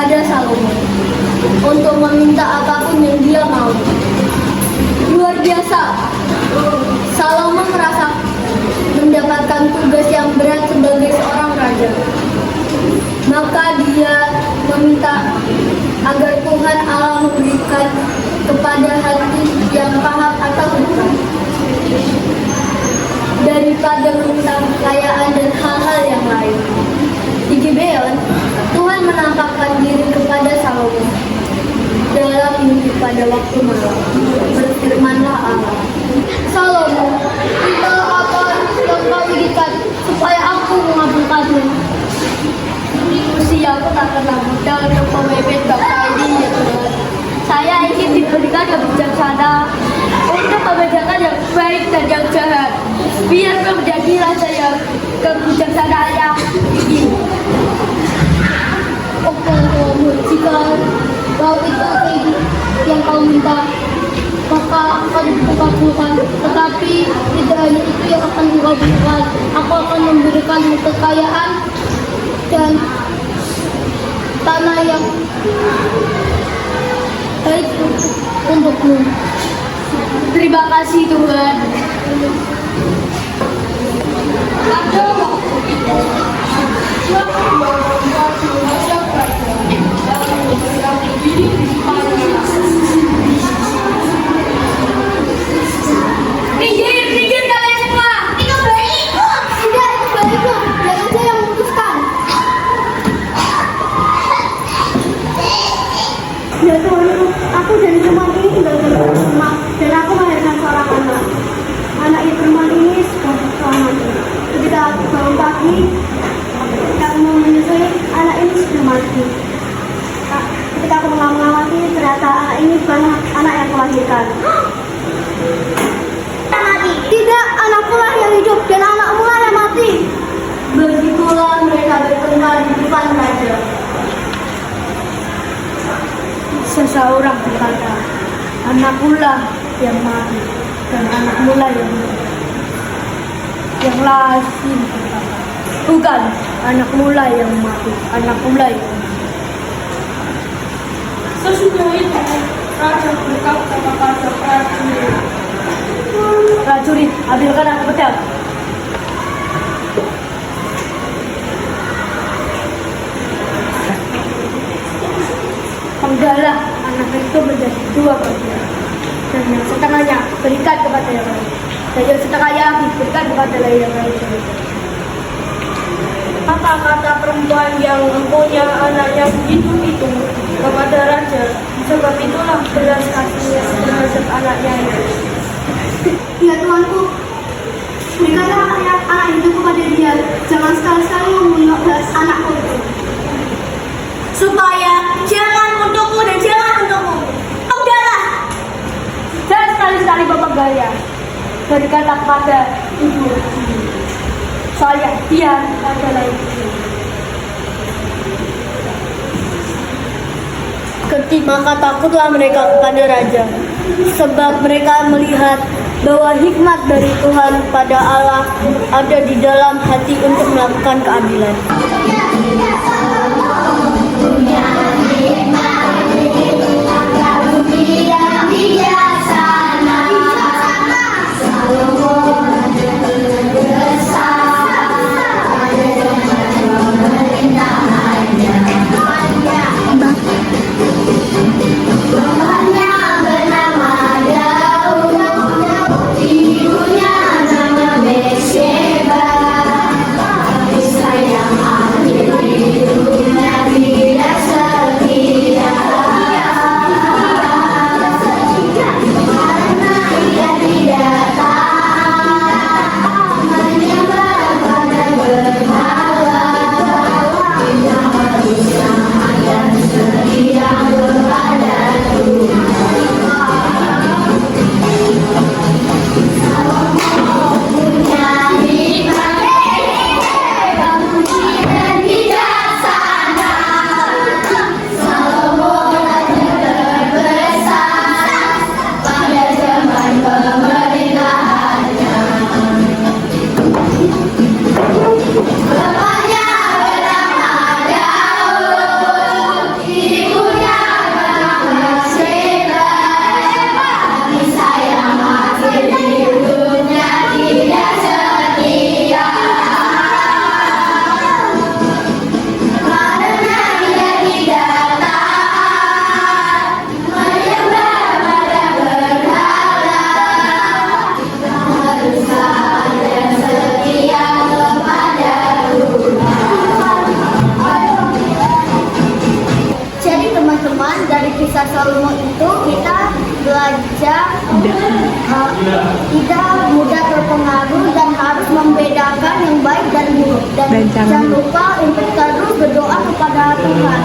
kepada Salomo untuk meminta apapun yang dia mau. Luar biasa, Salomo merasa mendapatkan tugas yang berat sebagai seorang raja. Maka dia meminta agar Tuhan Allah memberikan kepada hati yang paham atau bukan, daripada meminta kekayaan dan hal-hal yang lain. Di Gibeon, Tuhan menampakkan diri kepada Salomo dalam mimpi pada waktu malam. Berfirmanlah Allah, Salomo, minta apa yang kau inginkan supaya aku mengabulkannya. Usiaku tak pernah muda untuk memimpin bangsa ini, ya Tuhan. Saya ingin diberikan yang bijaksana untuk membedakan yang baik dan yang jahat, biar menjadi raja yang kebijaksanaan yang tinggi. Jika kau itu yang kau minta, maka akan dikabulkan. Tetapi tidak hanya itu yang akan dikabulkan. Aku akan memberikan kekayaan dan tanah yang baik untukmu. Terima kasih Tuhan. Minggir kalian semua. Itu berikut. Tidak, itu berikut. Biar aja yang memutuskan. Ya Tuhan, aku dari rumah ini tinggal di rumah dan aku melahirkan seorang anak. Anak itu rumah ini sudah selamat. Ketika aku bangun pagi, aku mau menyusui, anak ini sudah mati. Ketika aku mengamati, ternyata anak ini bukan anak yang kulahirkan. Mati? Tidak, anakku lah yang hidup dan anakmu lah yang mati. Begitulah mereka bertengkar di depan raja. Seseorang berkata, anakku lah yang mati dan anakmu lah yang hidup. Yang lain berkata, bukan, anakmu lah yang mati, anakku lah yang hidup. Sesudah itu, raja berkata kepada prajurit, prajurit, ambilkan aku pedang. Penggalah anak itu menjadi dua bagian, dan yang setengahnya berikan kepada yang lain, dan yang setengahnya diberikan kepada yang lain. Apa kata perempuan yang mempunyai anaknya begitu itu kepada raja, sebab itulah belas kasihnya terhadap anaknya itu. Ya Tuanku, berikanlah anak itu kepada dia, jangan sekali-sekali membunuh anakku itu. Supaya jangan untukmu dan jangan untukmu. Udahlah. Jangan sekali-sekali Bapak Gaya berkata kepada ibu. Soalnya dia adalah ibu. Maka takutlah mereka kepada raja, sebab mereka melihat bahwa hikmat dari Tuhan pada Allah ada di dalam hati untuk melakukan keadilan. Sayang kisah Salomo itu kita belajar tidak mudah terpengaruh dan harus membedakan yang baik dan buruk, dan jangan lupa untuk terus berdoa kepada Tuhan.